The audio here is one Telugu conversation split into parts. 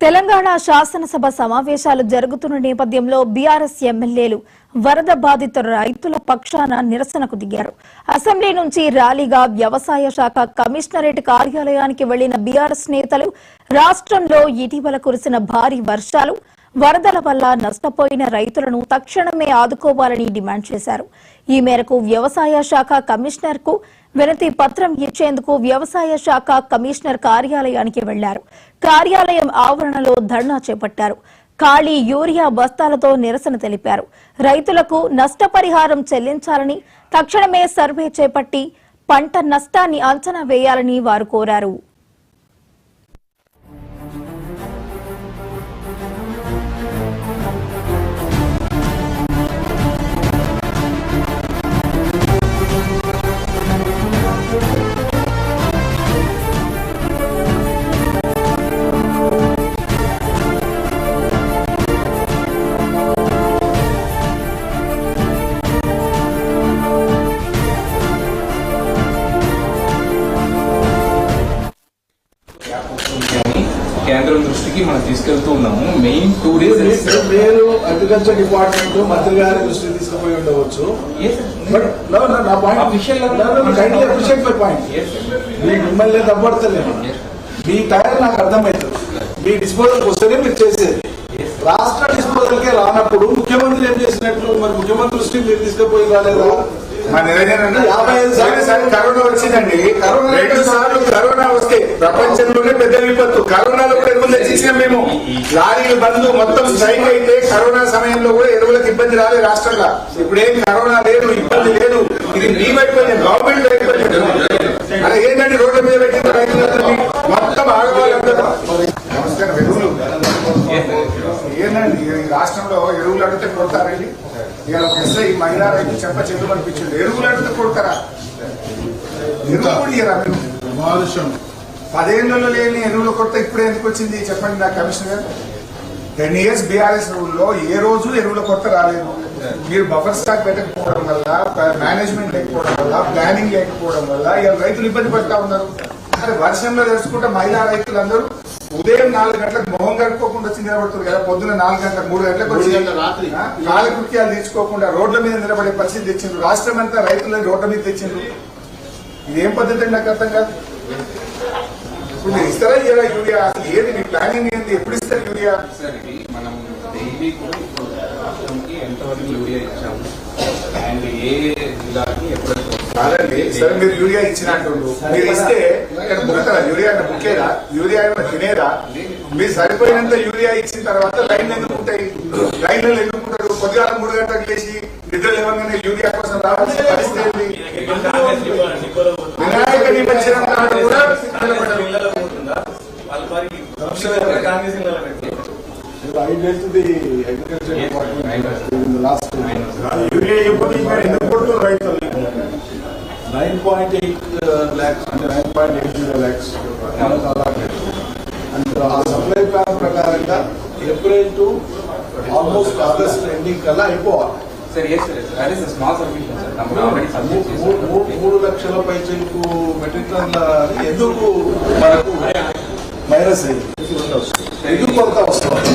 తెలంగాణ శాసనసభ సమావేశాలు జరుగుతున్న నేపథ్యంలో బీఆర్ఎస్ ఎమ్మెల్యేలు వరద బాధిత రైతుల పక్షాన నిరసనకు దిగారు. అసెంబ్లీ నుంచి ర్యాలీగా వ్యవసాయ శాఖ కమిషనరేట్ కార్యాలయానికి వెళ్లిన బీఆర్ఎస్ నేతలు రాష్ట్రంలో ఇటీవల కురిసిన భారీ వర్షాలు, వరదల వల్ల నష్టపోయిన రైతులను తక్షణమే ఆదుకోవాలని డిమాండ్ చేశారు. ఈ మేరకు వ్యవసాయ శాఖ కమిషనర్ కు వినతి పత్రం ఇచ్చేందుకు వ్యవసాయ శాఖ కమిషనర్ కార్యాలయానికి వెళ్లారు. కార్యాలయం ఆవరణలో ధర్నా చేపట్టారు. ఖాళీ యూరియా బస్తాలతో నిరసన తెలిపారు. రైతులకు నష్టపరిహారం చెల్లించాలని, తక్షణమే సర్వే చేపట్టి పంట నష్టాన్ని అంచనా వేయాలని వారు కోరారు. కేంద్రం దృష్టికి మనం తీసుకెళ్తూ ఉన్నాము. మెయిన్ 2 days మీరు అగ్రికల్చర్ డిపార్ట్మెంట్ మంత్రి గారి దృష్టికి తీసుకుపోయి ఉండవచ్చు. మిమ్మల్ని తప్పడతలేము. మీ టైం నాకు అర్థమవుతుంది. మీ డిస్పోజల్కి వస్తేనే మీరు చేసేది. రాష్ట్ర డిస్పోజల్కే రానప్పుడు ముఖ్యమంత్రి ఏం చేసినట్లు, మరి ముఖ్యమంత్రి దృష్టికి మీరు తీసుకుపోయి రాలేదా? 55 సార్లు కరోనా వచ్చిందండి. 2 సార్లు కరోనా వస్తే ప్రపంచంలోనే పెద్ద విపత్తు. కరోనాలో కూడా ఎరువులు తెచ్చినాం మేము. లారీలు బంద్, మొత్తం స్ట్రైక్ అయితే కరోనా సమయంలో కూడా ఎరువులకు ఇబ్బంది రాలేదు రాష్ట్రంలో. ఇప్పుడేం కరోనా లేదు, ఇబ్బంది లేదు. ఇది మీ వైపోయింది, గవర్నమెంట్ వైపోయింది. అలా ఏంటంటే రోడ్ల మీద పెట్టిన రైతులందరినీ మొత్తం ఆడవాళ్ళందరూ. నమస్కారం. ఎరువులు ఏంటండి రాష్ట్రంలో ఎరువులు అడిగితే కొడతారండి. ఇవాళ ఒక ఎస్ఐ మహిళా రైతు చెల్లు అనిపించింది. ఎరువులు అడిగితే కొడతారా? ఎరువులు కూడా ఇయ్యరా? మీరు 10 ఏళ్లలో లేని ఎరువులు కొరత ఇప్పుడే ఎందుకు వచ్చింది చెప్పండి నాకు కమిషనర్ గారు. 10 years బీఆర్ఎస్ రూల్లో ఏ రోజు ఎరువుల కొరత రాలేదు. మీరు బఫర్ స్టాక్ పెట్టకపోవడం వల్ల, మేనేజ్మెంట్ లేకపోవడం వల్ల, ప్లానింగ్ లేకపోవడం వల్ల ఇవాళ రైతులు ఇబ్బంది పడతా ఉన్నారు. అరే వర్షంలో తెలుసుకుంటే మహిళా రైతులందరూ ఉదయం 4 గంటలకు మొహం కడుక్కోకుండా వచ్చి నిలబడుతుంది కదా. పొద్దున్న 4 గంటలకు 3 గంటలకు వచ్చి కాలకృత్యాలు తీసుకోకుండా రోడ్ల మీద నిలబడే పరిస్థితి తెచ్చిండ్రు. రాష్ట్రం అంతా రైతులని రోడ్ల మీద తెచ్చిండ్రు. ఇదేం పద్ధతి అండి? నాకు అర్థం కాదు. ఇప్పుడు మీరు ఇస్తారా ఇయ్యారా యూరియా? అసలు ఏది మీ ప్లానింగ్ ఏంటి? ఎప్పుడు ఇస్తారు యూరియా? మనం డైలీ కూడా ఎంతవరకు యూరియా ఇచ్చాము అండ్ ఏ జిల్లాకి ఎప్పుడైతే కాదండి. సరే మీరు యూరియా ఇచ్చినట్టుండు. మీరు ఇస్తే ఇక్కడ బుక్కరా? యూరియా బుక్కేరా? యూరియా తినేరా? మీరు సరిపోయినంత యూరియా ఇచ్చిన తర్వాత లైన్లు ఎందుకు ఉంటాయి? లైన్లలో ఎందుకు ఉంటారు? పొద్దుగాల 3 గంటలకు లేచి నిద్ర లేవగానే యూరియా కోసం రావాల్సిన పరిస్థితి. వినాయక నిమజ్జనం నాడు కూడా I went to the agriculture department in the last 2 months. Uriya ఎందుకు కొడుతున్నారు రైతులు? 9.8 lakhs అంటే 9.80 lakhs అండ్ ఆ సప్లై ప్లాన్ ప్రకారంగా April to almost August ending కల్లా అయిపోవాలి. 3 లక్షల పైచలకు మెట్రిక్ టన్ల ఎందుకు మనకు మైనస్ అయింది? ఎందుకు కొరత వస్తుంది?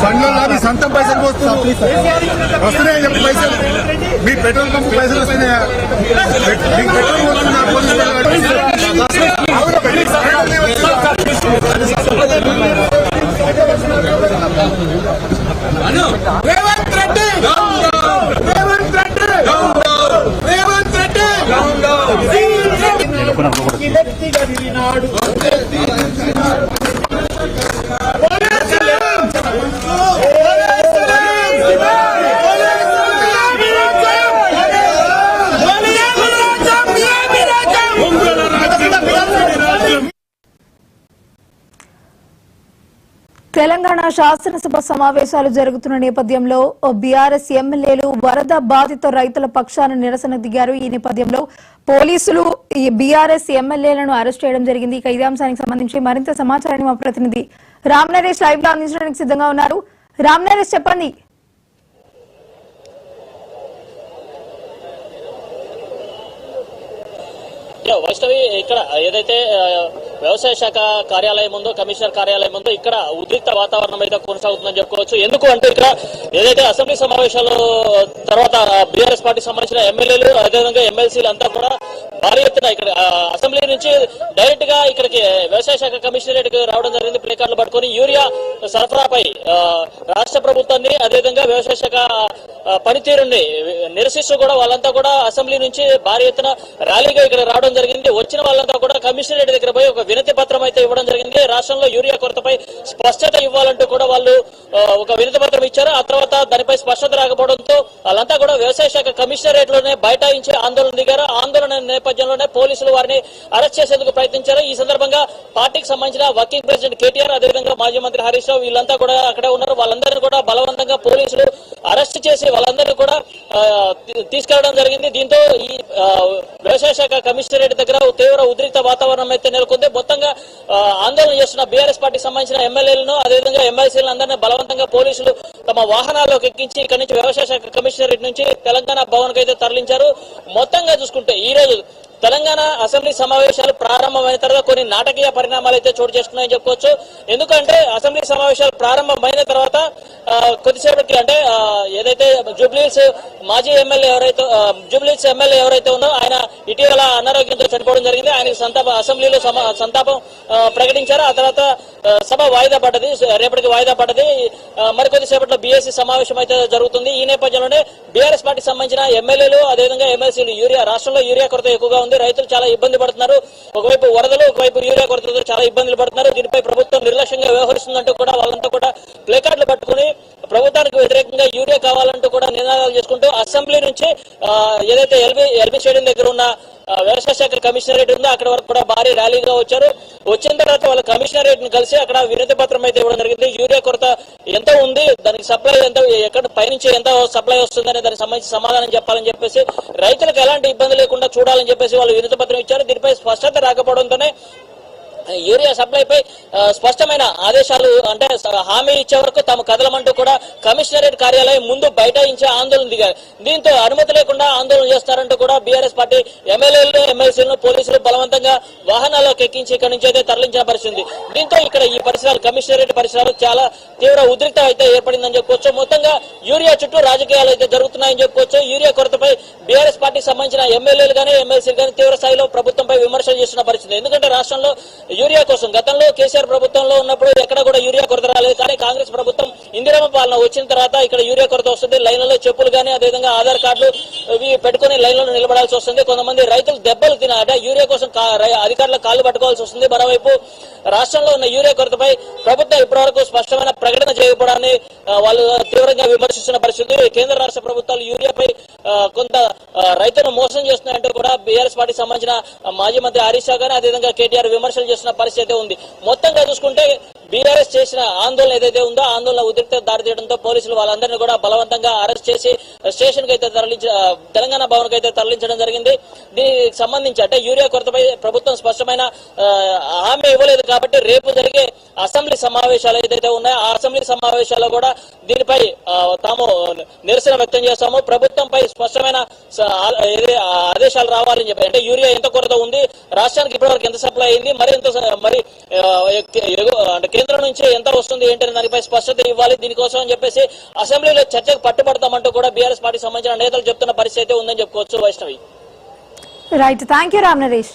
బండ్లలో మీ సొంతం పైసలు పోస్తుంది వస్తున్నాయని చెప్పి పైసలు మీ పెట్రోల్ పంప్ పైసలు వస్తున్నాయా మీకు పెట్రోల్ పోతుందా రేవంత్ రెడ్డి రేవంత్ రెడ్డి రేవంత్ రెడ్డి తెలంగాణ శాసనసభ సమావేశాలు జరుగుతున్న నేపథ్యంలో బీఆర్ఎస్ ఎమ్మెల్యేలు వరద బాధిత రైతుల పక్షాన నిరసన దిగారు. ఈ నేపథ్యంలో పోలీసులు ఈ బీఆర్ఎస్ ఎమ్మెల్యేలను అరెస్ట్ చేయడం జరిగింది. ఇక ఇదే అంశానికి సంబంధించి మరింత సమాచారాన్ని మా ప్రతినిధి రామ్ నరేష్ లైవ్ లో అందించడానికి సిద్ధంగా ఉన్నారు. రామ్ నరేష్, చెప్పండి. వైష్ణవి, ఇక్కడ ఏదైతే వ్యవసాయ శాఖ కార్యాలయం ఉందో, కమిషనర్ కార్యాలయం ఉందో, ఇక్కడ ఉద్రిక్త వాతావరణం అయితే కొనసాగుతుందని చెప్పుకోవచ్చు. ఎందుకు అంటే ఇక్కడ ఏదైతే అసెంబ్లీ సమావేశాలు తర్వాత బీఆర్ఎస్ పార్టీకి సంబంధించిన ఎమ్మెల్యేలు అదేవిధంగా ఎమ్మెల్సీలు అంతా కూడా భారీ ఎత్తున ఇక్కడ అసెంబ్లీ నుంచి డైరెక్ట్ గా ఇక్కడికి వ్యవసాయ శాఖ కమిషనరేట్ కి రావడం జరిగింది. ప్లే కార్డులు పట్టుకుని యూరియా సరఫరాపై రాష్ట్ర ప్రభుత్వాన్ని అదేవిధంగా వ్యవసాయ శాఖ పనితీరుని నిరసిస్తూ కూడా వాళ్ళంతా కూడా అసెంబ్లీ నుంచి భారీ ఎత్తున ర్యాలీగా ఇక్కడ రావడం జరిగింది. వచ్చిన వాళ్ళంతా కూడా కమిషనరేట్ దగ్గర పోయి ఒక వినతి పత్రం అయితే ఇవ్వడం జరిగింది. రాష్ట్రంలో యూరియా కొరతపై స్పష్టత ఇవ్వాలంటూ కూడా వాళ్ళు ఒక వినతి పత్రం ఇచ్చారు. ఆ తర్వాత దానిపై స్పష్టత రాకపోవడంతో వాళ్ళంతా కూడా వ్యవసాయ శాఖ కమిషనరేట్ లోనే బైఠాయించి ఆందోళన దిగారు. ఆందోళన నేపథ్యంలోనే పోలీసులు వారిని అరెస్ట్ చేసేందుకు ప్రయత్నించారు. ఈ సందర్భంగా పార్టీకి సంబంధించిన వర్కింగ్ ప్రెసిడెంట్ కేటీఆర్ అదేవిధంగా మాజీ మంత్రి హరీష్ రావు వీళ్ళంతా కూడా అక్కడే ఉన్నారు. వాళ్ళందరినీ కూడా బలవంతంగా పోలీసులు అరెస్ట్ చేసి వాళ్ళందరినీ కూడా తీసుకెళ్లడం జరిగింది. దీంతో ఈ వ్యవసాయ శాఖ కమిషనరేట్ దగ్గర తీవ్ర ఉద్రిక్త వాతావరణం అయితే నెలకొంది. మొత్తంగా ఆందోళన చేస్తున్న బీఆర్ఎస్ పార్టీకి సంబంధించిన ఎమ్మెల్యేలను అదేవిధంగా ఎమ్మెల్సీలను అందరినీ బలవంతంగా పోలీసులు తమ వాహనాల్లోకి ఎక్కించి ఇక్కడి నుంచి వ్యవసాయ శాఖ కమిషనరేట్ నుంచి తెలంగాణ భవన్ కు అయితే తరలించారు. మొత్తంగా చూసుకుంటే ఈ రోజు తెలంగాణ అసెంబ్లీ సమావేశాలు ప్రారంభమైన తర్వాత కొన్ని నాటకీయ పరిణామాలు అయితే చోటు చేసుకున్నాయని చెప్పుకోవచ్చు. ఎందుకంటే అసెంబ్లీ సమావేశాలు ప్రారంభమైన తర్వాత కొద్దిసేపటికి అంటే ఏదైతే జూబ్లీహిల్స్ మాజీ ఎమ్మెల్యే జూబ్లీహిల్స్ ఎమ్మెల్యే ఎవరైతే ఉందో ఆయన ఇటీవల అనారోగ్యంతో చనిపోవడం జరిగింది. ఆయన అసెంబ్లీలో సంతాపం ప్రకటించారు. ఆ తర్వాత సభ వాయిదా పడ్డది, రేపటికి వాయిదా పడ్డది. మరికొద్దిసేపట్లో బీఎస్సీ సమావేశం అయితే జరుగుతుంది. ఈ నేపథ్యంలోనే బీఆర్ఎస్ పార్టీకి సంబంధించిన ఎమ్మెల్యేలు అదేవిధంగా ఎమ్మెల్సీలు రాష్ట్రంలో యూరియా కొరత ఎక్కువగా ఉంది, రైతులు చాలా ఇబ్బంది పడుతున్నారు, ఒకవైపు వరదలు ఒకవైపు యూరియా కొరతతో చాలా ఇబ్బందులు పడుతున్నారు, దీనిపై ప్రభుత్వం నిర్లక్ష్యంగా వ్యవహరిస్తుందంటూ కూడా వాళ్ళంతా కూడా ప్లే కార్డులు పట్టుకుని ప్రభుత్వానికి వ్యతిరేకంగా యూరియా కావాలంటూ కూడా నినాదాలు చేసుకుంటూ అసెంబ్లీ నుంచి ఏదైతే ఎల్బీ స్టేడియం దగ్గర ఉన్న వ్యవసాయ శాఖ కమిషనరేట్ ఉందో అక్కడ వరకు కూడా భారీ ర్యాలీగా వచ్చారు. వచ్చిన తర్వాత వాళ్ళ కమిషనరేట్ ని కలిసి అక్కడ వినతి పత్రం అయితే ఇవ్వడం జరిగింది. యూరియా కొరత ఎంత ఉంది, దానికి సప్లై ఎంత, ఎక్కడ పైనుంచి ఎంత సప్లై వస్తుందని దానికి సంబంధించి సమాధానం చెప్పాలని చెప్పేసి, రైతులకు ఎలాంటి ఇబ్బంది లేకుండా చూడాలని చెప్పేసి వాళ్ళు వినతి పత్రం ఇచ్చారు. దీనిపై స్పష్టత రాకపోవడంతోనే యూరియా సప్లైపై స్పష్టమైన ఆదేశాలు అంటే హామీ ఇచ్చే వరకు తాము కదలమంటూ కూడా కమిషనరేట్ కార్యాలయం ముందు బైఠాయించి ఆందోళన దిగారు. దీంతో అనుమతి లేకుండా ఆందోళన చేస్తారంటూ కూడా బీఆర్ఎస్ పార్టీ ఎమ్మెల్యేలను ఎమ్మెల్సీలను పోలీసులు బలవంతంగా వాహనాల్లోకి ఎక్కించి ఇక్కడి నుంచి అయితే తరలించిన పరిస్థితి. దీంతో ఇక్కడ ఈ పరిసరాలు కమిషనరేట్ పరిసరాలు చాలా తీవ్ర ఉద్రిక్త అయితే ఏర్పడిందని చెప్పుకోవచ్చు. మొత్తంగా యూరియా చుట్టూ రాజకీయాలు అయితే జరుగుతున్నాయని చెప్పుకోవచ్చు. యూరియా కొరతపై బీఆర్ఎస్ పార్టీకి సంబంధించిన ఎమ్మెల్యేలు కానీ ఎమ్మెల్సీలు కానీ తీవ్ర స్థాయిలో ప్రభుత్వంపై విమర్శలు చేస్తున్న పరిస్థితి. ఎందుకంటే రాష్ట్రంలో యూరియా కోసం గతంలో కేసీఆర్ ప్రభుత్వంలో ఉన్నప్పుడు ఎక్కడ కూడా యూరియా కొరత రాలేదు. కానీ కాంగ్రెస్ ప్రభుత్వం ఇందిరమ్మ పాలన వచ్చిన తర్వాత ఇక్కడ యూరియా కొరత వస్తుంది. లైన్లలో చెప్పులు కానీ అదేవిధంగా ఆధార్ కార్డులు ఇవి పెట్టుకుని లైన్లలో నిలబడాల్సి వస్తుంది. కొంతమంది రైతులు దెబ్బలు తినాట యూరియా కోసం అధికారులకు కాళ్లు పట్టుకోవాల్సి వస్తుంది. మరోవైపు రాష్ట్రంలో ఉన్న యూరియా కొరతపై ప్రభుత్వం ఇప్పటివరకు స్పష్టమైన ప్రకటన చేయకపోవడాన్ని వాళ్ళు తీవ్రంగా విమర్శిస్తున్న పరిస్థితి. కేంద్ర రాష్ట్ర ప్రభుత్వాలు యూరియాపై కొంత రైతులను మోసం చేస్తున్నాయంటూ కూడా బీఆర్ఎస్ పార్టీకి సంబంధించిన మాజీ మంత్రి హరీష్ రావు గానీ అదేవిధంగా కేటీఆర్ విమర్శలు చేస్తున్న పరిస్థితి ఉంది. మొత్తంగా చూసుకుంటే బీఆర్ఎస్ చేసిన ఆందోళన ఏదైతే ఉందో ఆందోళన ఉద్రిక్త దారితీయడంతో పోలీసులు వాళ్ళందరినీ కూడా బలవంతంగా అరెస్ట్ చేసి స్టేషన్ కి అయితే తెలంగాణ భవన్ కి అయితే తరలించడం జరిగింది. దీనికి సంబంధించి అంటే యూరియా కొరతపై ప్రభుత్వం స్పష్టమైన హామీ ఇవ్వలేదు కాబట్టి రేపు జరిగే అసెంబ్లీ సమావేశాలు ఏదైతే ఉన్నాయో ఆ అసెంబ్లీ సమావేశాల్లో కూడా దీనిపై తాము నిరసన వ్యక్తం చేస్తాము. ప్రభుత్వంపై స్పష్టమైన ఆదేశాలు రావాలని చెప్పి అంటే యూరియా ఎంత కొరత ఉంది, రాష్ట్రానికి ఇప్పటివరకు ఎంత సప్లై అయింది, మరి ఎంత అంటే కేంద్రం నుంచి ఎంత వస్తుంది ఏంటనే దానిపై స్పష్టత ఇవ్వాలి. దీనికోసం అని చెప్పేసి అసెంబ్లీలో చర్చకు పట్టుబడతామంటూ కూడా బీఆర్ఎస్ పార్టీకి సంబంధించిన నేతలు చెప్తున్న పరిస్థితి ఉందని చెప్పుకోవచ్చు. Vaishnavi. Right, thank you Ram Naresh.